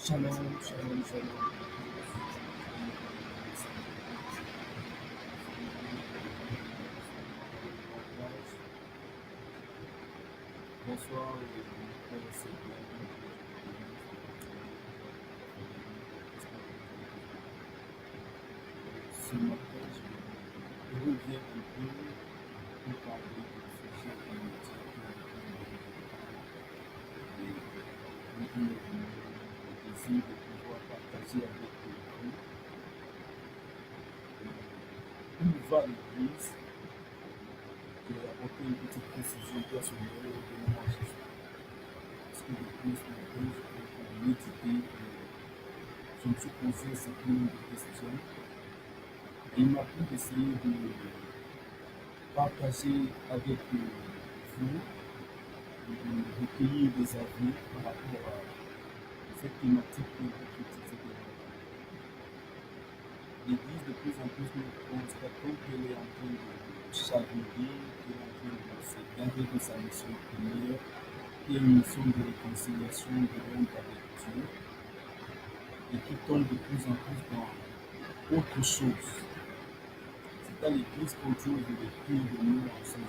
Shalom, shalom, shalom. Bonsoir, frères et sœurs. Ce matin, je reviens un peu pour parler de sujet politique et le désir de pouvoir partager avec vous où va l'Église. Je vais apporter une petite précision personnelle de mon Jésus. Parce que depuis ce matin, je vais pour méditer. Je me suis posé un certain nombre de questions. Et il m'a plu d'essayer de partager avec vous, de recueillir des avis par rapport à cette thématique qui est critique. L'Église, de plus en plus, nous constatons qu'elle est en train de chavirer, qu'elle est en train de s'égarer de sa mission première, qui est une mission de réconciliation de l'homme avec Dieu, et qui tombe de plus en plus dans autre chose. C'est à l'Église qu'on trouve le pire de nous en ce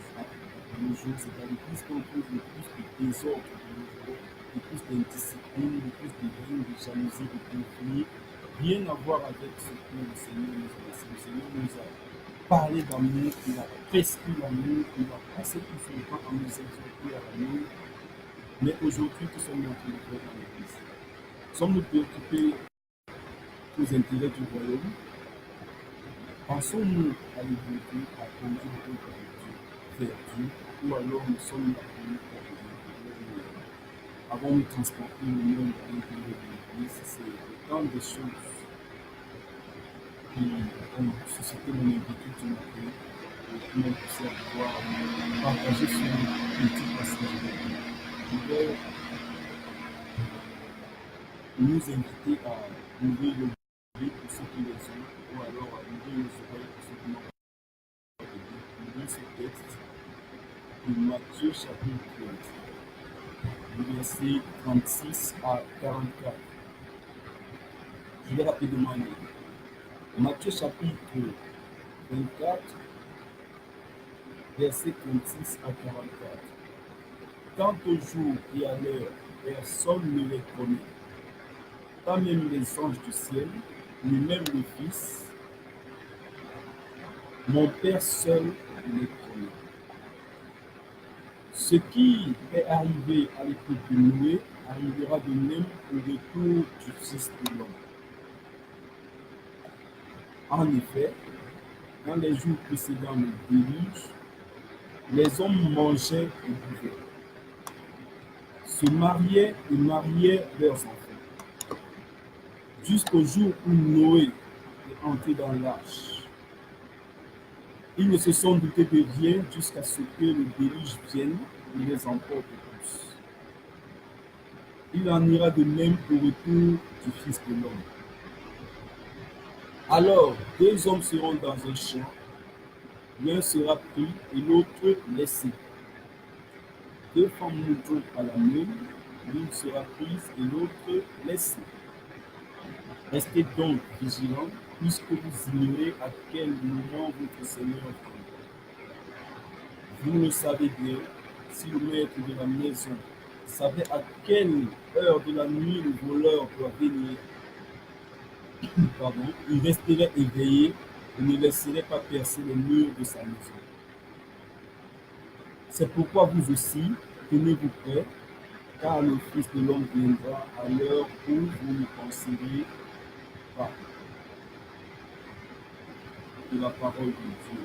jours. C'est à l'Église qu'on trouve le plus de désordre de nos jours, le plus d'indiscipline, le plus de haine, de jalousie, de conflit. Rien à voir avec ce que le Seigneur nous a laissé. Le Seigneur nous a parlé d'amour, il a prescrit l'amour, il a passé tout son temps à nous exhorter à l'amour. Mais aujourd'hui, que sommes-nous en train de faire dans l'Église? Sommes-nous préoccupés aux intérêts du royaume? Pensons-nous à l'évoluer, à conduire le peuple de Dieu vers Dieu, ou alors nous sommes là pour nous faire avons-nous transporté le monde à l'intérieur de l'Église? C'est tant de choses qui ont suscité mon inquiétude ce matin et qui m'ont poussé à pouvoir partager sur une petite passage. Je vais nous inviter à ouvrir le livre pour ceux qui les ont, ou alors à ouvrir les oreilles pour ceux qui n'ont pas de lire ce texte de Matthieu chapitre 13, du verset 36 à 44. Je vais rapidement lire. Matthieu chapitre 24, verset 36 à 44. Quant au jour et à l'heure, personne ne les connaît, pas même les anges du ciel, ni même le Fils. Mon Père seul les connaît. Ce qui est arrivé à l'époque de Noé arrivera de même au retour du Fils de l'homme. En effet, dans les jours précédant le déluge, les hommes mangeaient et buvaient, se mariaient et mariaient leurs enfants, jusqu'au jour où Noé est entré dans l'arche. Ils ne se sont doutés de rien jusqu'à ce que le déluge vienne et les emporte tous. Il en ira de même au retour du Fils de l'homme. Alors, deux hommes seront dans un champ, l'un sera pris et l'autre laissé. Deux femmes monteront à la meule, l'une sera prise et l'autre laissée. Restez donc vigilants, puisque vous ignorez à quel moment votre Seigneur vient. Vous le savez bien, si le maître de la maison savait à quelle heure de la nuit le voleur doit venir, il resterait éveillé et ne laisserait pas percer les murs de sa maison. C'est pourquoi vous aussi, tenez-vous prêts, car le Fils de l'homme viendra à l'heure où vous ne penserez pas. De la parole de Dieu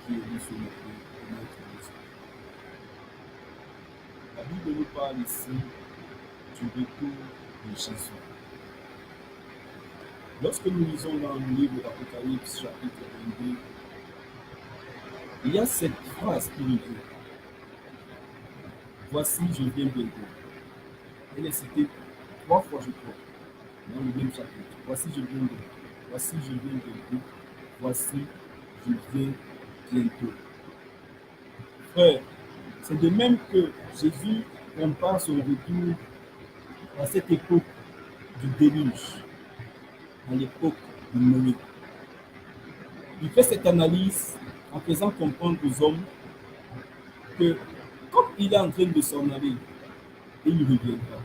qui est lue ce matin de notre maison. La Bible nous parle ici du retour de Jésus. Lorsque nous lisons dans le livre d'Apocalypse chapitre 22, il y a cette phrase qui nous dit « Voici, je viens bientôt ». Elle est citée 3 fois, je crois, dans le même chapitre. « Voici, je viens bientôt ». « Voici, je viens bientôt ». « Voici, je viens bientôt ». Frère, c'est de même que Jésus compare son retour à cette époque du déluge, à l'époque de Noé. Il fait cette analyse en faisant comprendre aux hommes que comme il est en train de s'en aller, il reviendra.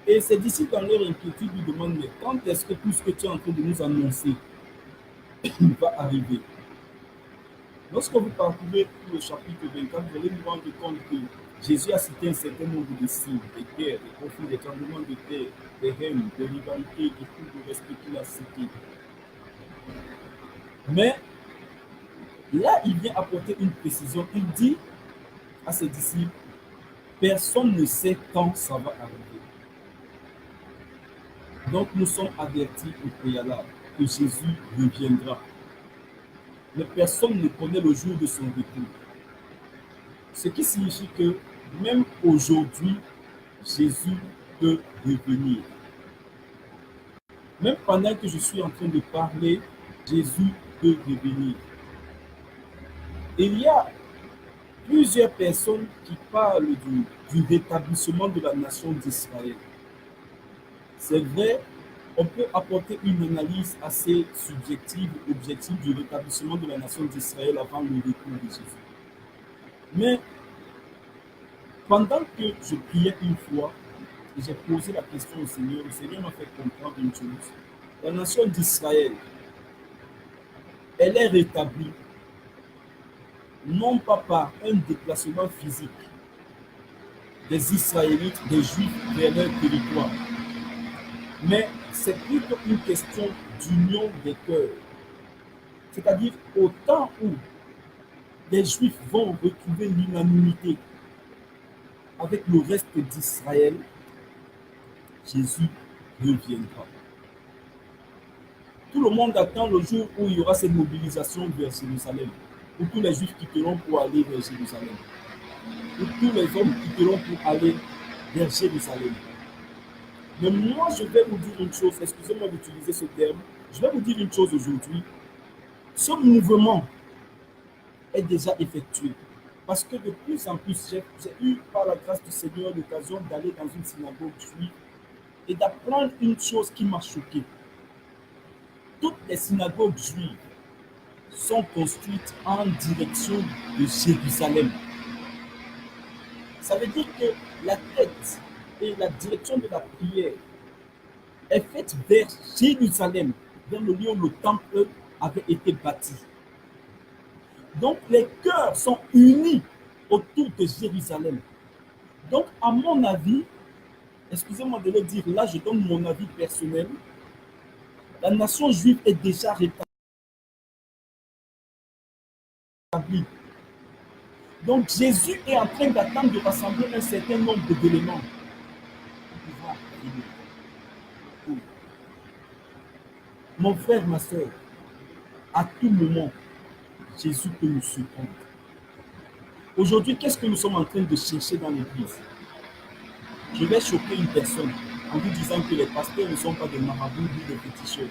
Et ses disciples, dans leur inquiétude, lui demandent, mais quand est-ce que tout ce que tu es en train de nous annoncer va arriver? Lorsque vous parcourez le chapitre 24, vous allez vous rendre compte que Jésus a cité un certain nombre de signes, des guerres, des conflits, des tremblements de terre, des haines, des rivalités et tout le reste qu'il a cité. Mais là, il vient apporter une précision. Il dit à ses disciples, personne ne sait quand ça va arriver. Donc nous sommes avertis au préalable que Jésus reviendra. Mais personne ne connaît le jour de son retour. Ce qui signifie que même aujourd'hui, Jésus peut revenir. Même pendant que je suis en train de parler, Jésus peut revenir. Il y a plusieurs personnes qui parlent du rétablissement de la nation d'Israël. C'est vrai, on peut apporter une analyse assez subjective, objective du rétablissement de la nation d'Israël avant le retour de Jésus. Mais pendant que je priais une fois, et j'ai posé la question au Seigneur, le Seigneur m'a fait comprendre une chose. La nation d'Israël, elle est rétablie, non pas par un déplacement physique des Israélites, des Juifs vers leur territoire, mais c'est plutôt une question d'union des cœurs. C'est-à-dire au temps où les Juifs vont retrouver l'unanimité avec le reste d'Israël, Jésus reviendra. Tout le monde attend le jour où il y aura cette mobilisation vers Jérusalem, où tous les Juifs quitteront pour aller vers Jérusalem, où tous les hommes quitteront pour aller vers Jérusalem. Mais moi, je vais vous dire une chose, excusez-moi d'utiliser ce terme, je vais vous dire une chose aujourd'hui. Ce mouvement est déjà effectué. Parce que de plus en plus, j'ai eu par la grâce du Seigneur l'occasion d'aller dans une synagogue juive et d'apprendre une chose qui m'a choqué. Toutes les synagogues juives sont construites en direction de Jérusalem. Ça veut dire que la tête et la direction de la prière est faite vers Jérusalem, vers le lieu où le temple avait été bâti. Donc les cœurs sont unis autour de Jérusalem. Donc à mon avis, excusez-moi de le dire, là je donne mon avis personnel, la nation juive est déjà rétablie. Donc Jésus est en train d'attendre de rassembler un certain nombre d'éléments pour pouvoir venir. Mon frère, ma soeur, à tout moment, Jésus peut nous surprendre. Aujourd'hui, qu'est-ce que nous sommes en train de chercher dans l'église? Je vais choquer une personne en vous disant que les pasteurs ne sont pas des marabouts ni des féticheurs.